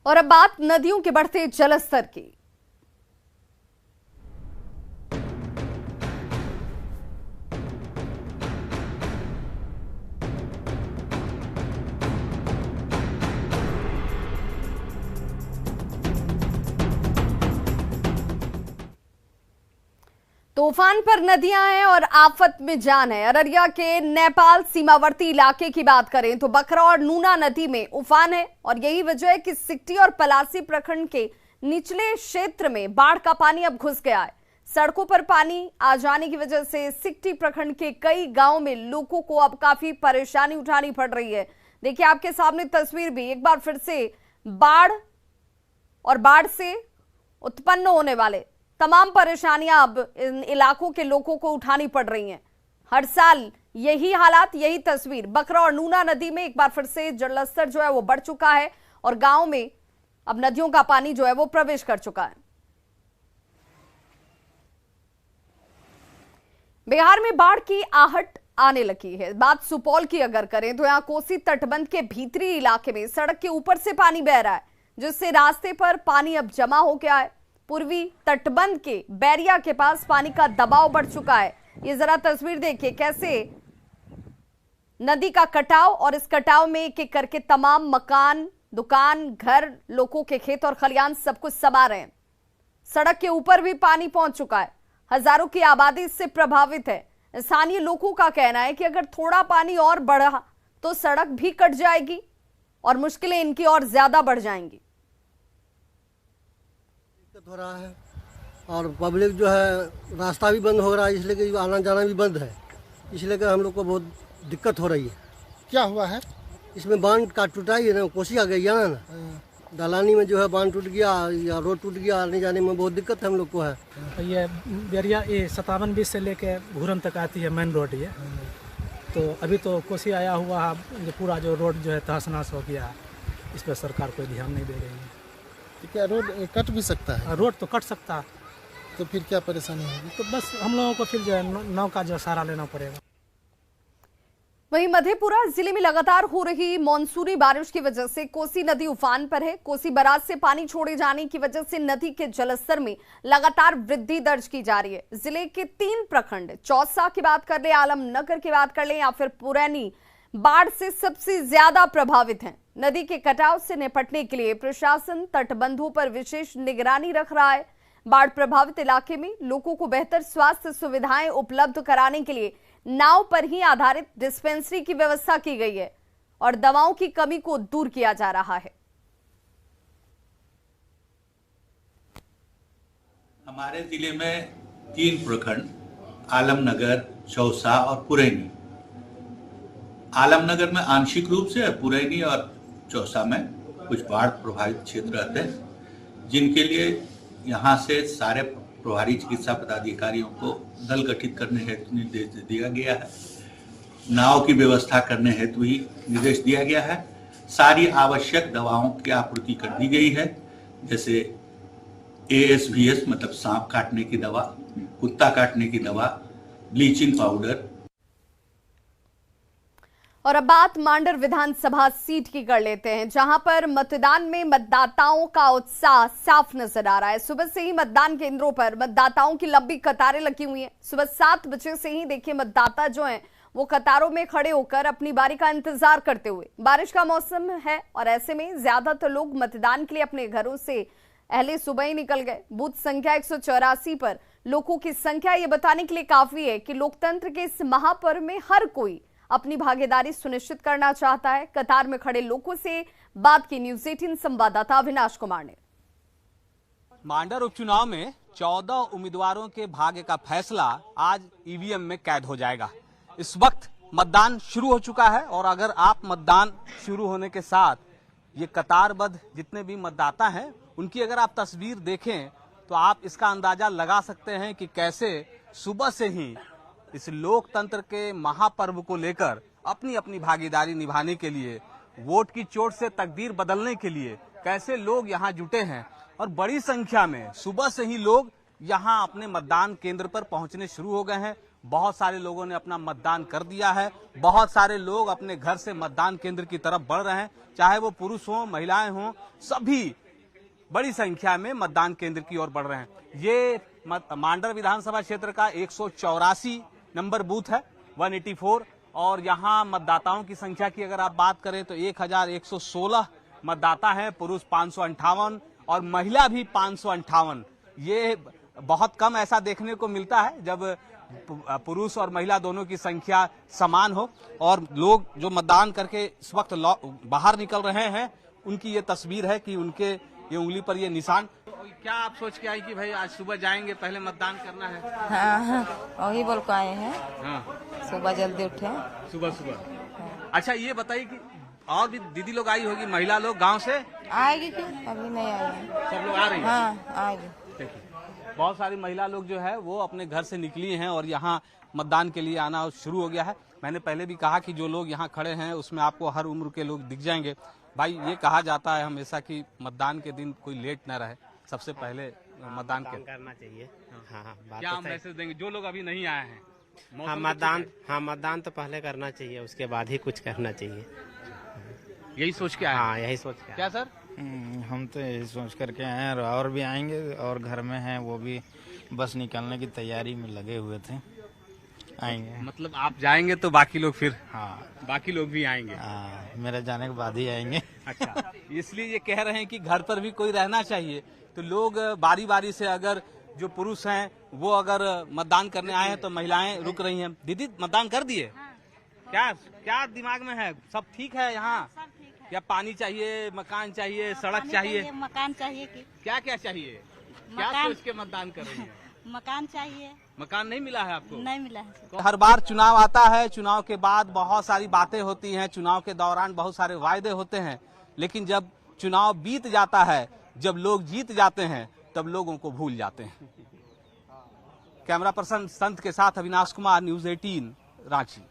और अब बात नदियों के बढ़ते जलस्तर की। तूफान पर नदियां हैं और आफत में जान है। अररिया के नेपाल सीमावर्ती इलाके की बात करें तो बकरा और नूना नदी में उफान है और यही वजह है कि सिकटी और पलासी प्रखंड के निचले क्षेत्र में बाढ़ का पानी अब घुस गया है। सड़कों पर पानी आ जाने की वजह से सिकटी प्रखंड के कई गांवों में लोगों को अब काफी परेशानी उठानी पड़ रही है। देखिए आपके सामने तस्वीर भी एक बार फिर से बाढ़ और बाढ़ से उत्पन्न होने वाले तमाम परेशानियां अब इन इलाकों के लोगों को उठानी पड़ रही हैं। हर साल यही हालात, यही तस्वीर। बकरा और नूना नदी में एक बार फिर से जलस्तर जो है वो बढ़ चुका है और गांव में अब नदियों का पानी जो है वो प्रवेश कर चुका है। बिहार में बाढ़ की आहट आने लगी है। बात सुपौल की अगर करें तो यहां कोसी तटबंध के भीतरी इलाके में सड़क के ऊपर से पानी बह रहा है, जिससे रास्ते पर पानी अब जमा हो गया है। पूर्वी तटबंध के बैरिया के पास पानी का दबाव बढ़ चुका है। ये जरा तस्वीर देखिए कैसे नदी का कटाव और इस कटाव में एक एक करके तमाम मकान, दुकान, घर, लोगों के खेत और खलियान सब कुछ समा रहे हैं। सड़क के ऊपर भी पानी पहुंच चुका है। हजारों की आबादी इससे प्रभावित है। स्थानीय लोगों का कहना है कि अगर थोड़ा पानी और बढ़ा तो सड़क भी कट जाएगी और मुश्किलें इनकी और ज्यादा बढ़ जाएंगी। हो रहा है और पब्लिक जो है रास्ता भी बंद हो रहा है, इसलिए कि आना जाना भी बंद है, इसलिए कि हम लोग को बहुत दिक्कत हो रही है। क्या हुआ है? इसमें बांध का टूटा ही है ना, कोसी आ गई है ना, दलानी में जो है बांध टूट गया या रोड टूट गया, आने जाने में बहुत दिक्कत हम लोग को है। ये बैरिया 57 से लेके घूरन तक आती है मेन रोड ये, तो अभी तो कोसी आया हुआ है, जो पूरा जो रोड जो है तहस नहस हो गया, इस पर सरकार कोई ध्यान नहीं दे रही है। क्या रोड कट भी सकता है? रोड तो कट सकता है, तो फिर क्या परेशानी होगी? तो बस हम लोगों को फिर जो है नाव का जो सहारा लेना पड़ेगा। वहीं मधेपुरा जिले में लगातार हो रही मानसूनी बारिश की वजह से कोसी नदी उफान पर है। कोसी बराज से पानी छोड़े जाने की वजह से नदी के जलस्तर में लगातार वृद्धि दर्ज की जा रही है। जिले के 3 प्रखंड, चौसा की बात कर ले, आलमनगर की बात कर ले या फिर पुरैनी, बाढ़ से सबसे ज्यादा प्रभावित हैं। नदी के कटाव से निपटने के लिए प्रशासन तटबंधों पर विशेष निगरानी रख रहा है। बाढ़ प्रभावित इलाके में लोगों को बेहतर स्वास्थ्य सुविधाएं उपलब्ध कराने के लिए नाव पर ही आधारित डिस्पेंसरी की व्यवस्था की गई है और दवाओं की कमी को दूर किया जा रहा है। हमारे जिले में 3 प्रखंड, आलमनगर, चौसा और पुरैनी। आलमनगर में आंशिक रूप से, पुरैनी और चौसा में कुछ बाढ़ प्रभावित क्षेत्र रहते हैं, जिनके लिए यहाँ से सारे प्रभारी चिकित्सा पदाधिकारियों को दल गठित करने हेतु निर्देश दिया गया है। नाव की व्यवस्था करने हेतु भी निर्देश दिया गया है। सारी आवश्यक दवाओं की आपूर्ति कर दी गई है, जैसे ASVS मतलब सांप काटने की दवा, कुत्ता काटने की दवा, ब्लीचिंग पाउडर। और अब बात मांडर विधानसभा सीट की कर लेते हैं, जहां पर मतदान में मतदाताओं का उत्साह साफ नजर आ रहा है। सुबह से ही मतदान केंद्रों पर मतदाताओं की लंबी कतारें लगी हुई हैं। सुबह 7 बजे से ही देखिए मतदाता जो हैं वो कतारों में खड़े होकर अपनी बारी का इंतजार करते हुए। बारिश का मौसम है और ऐसे में ज्यादातर लोग मतदान के लिए अपने घरों से अहले सुबह ही निकल गए। बूथ संख्या 184 पर लोगों की संख्या ये बताने के लिए काफी है कि लोकतंत्र के इस महापर्व में हर कोई अपनी भागीदारी सुनिश्चित करना चाहता है। कतार में खड़े लोगों से बात की न्यूज़ 18 संवाददाता अविनाश कुमार ने। मांडर उपचुनाव में 14 उम्मीदवारों के भाग्य का फैसला आज ईवीएम में कैद हो जाएगा। इस वक्त मतदान शुरू हो चुका है और अगर आप मतदान शुरू होने के साथ ये कतारबद्ध जितने भी मतदाता हैं उनकी अगर आप तस्वीर देखें तो आप इसका अंदाजा लगा सकते हैं कि कैसे सुबह से ही इस लोकतंत्र के महापर्व को लेकर अपनी अपनी भागीदारी निभाने के लिए, वोट की चोट से तकदीर बदलने के लिए कैसे लोग यहाँ जुटे हैं और बड़ी संख्या में सुबह से ही लोग यहाँ अपने मतदान केंद्र पर पहुंचने शुरू हो गए हैं। बहुत सारे लोगों ने अपना मतदान कर दिया है। बहुत सारे लोग अपने घर से मतदान केंद्र की तरफ बढ़ रहे हैं, चाहे वो पुरुष हों, महिलाएं हों, सभी बड़ी संख्या में मतदान केंद्र की ओर बढ़ रहे हैं। ये मांडर विधानसभा क्षेत्र का 184 नंबर बूथ है, 184, और यहाँ मतदाताओं की संख्या की अगर आप बात करें तो 1116 मतदाता हैं, पुरुष 558 और महिला भी 558। ये बहुत कम ऐसा देखने को मिलता है जब पुरुष और महिला दोनों की संख्या समान हो। और लोग जो मतदान करके इस वक्त बाहर निकल रहे हैं, उनकी ये तस्वीर है कि उनके ये उंगली पर ये निशान। क्या आप सोच के आई कि भाई आज सुबह जाएंगे, पहले मतदान करना है? हाँ, वही बोल के आए हैं। हाँ, सुबह जल्दी उठे। सुबह। अच्छा, ये बताइए कि और भी दीदी लोग आई होगी, महिला लोग गांव से आएगी क्यों? अभी नहीं आई। सब लोग आ रही हैं? हाँ, आएगी। देखिए, बहुत सारी महिला लोग जो है वो अपने घर से निकली हैं और यहाँ मतदान के लिए आना शुरू हो गया है। मैंने पहले भी कहा कि जो लोग यहाँ खड़े हैं उसमें आपको हर उम्र के लोग दिख जाएंगे। भाई, ये कहा जाता है हमेशा कि मतदान के दिन कोई लेट न रहे, सबसे पहले मतदान करना चाहिए। हाँ, क्या हम मैसेज देंगे जो लोग अभी नहीं आए हैं? मतदान तो पहले करना चाहिए, उसके बाद ही कुछ करना चाहिए। यही सोच के आए? हाँ, यही सोच के। क्या सर? हम तो यही सोच करके आए हैं, और भी आएंगे, और घर में हैं वो भी बस निकलने की तैयारी में लगे हुए थे, आएंगे। मतलब आप जाएंगे तो बाकी लोग फिर? हाँ, बाकी लोग भी आएंगे। हाँ, मेरे जाने के बाद ही आएंगे। अच्छा, इसलिए ये कह रहे हैं कि घर पर भी कोई रहना चाहिए, तो लोग बारी बारी से, अगर जो पुरुष हैं वो अगर मतदान करने आए हैं तो महिलाएं रुक रही हैं। दीदी, मतदान कर दिए? क्या क्या दिमाग में है? सब ठीक है यहाँ? क्या पानी चाहिए, मकान चाहिए, सड़क चाहिए? मकान चाहिए कि क्या क्या चाहिए? क्या सोच के मतदान कर रही है? मकान चाहिए। मकान नहीं मिला है आपको? नहीं मिला है। तो हर बार चुनाव आता है, चुनाव के बाद बहुत सारी बातें होती हैं, चुनाव के दौरान बहुत सारे वायदे होते हैं, लेकिन जब चुनाव बीत जाता है, जब लोग जीत जाते हैं, तब लोगों को भूल जाते हैं। कैमरा पर्सन संत के साथ अविनाश कुमार, न्यूज़ 18, रांची।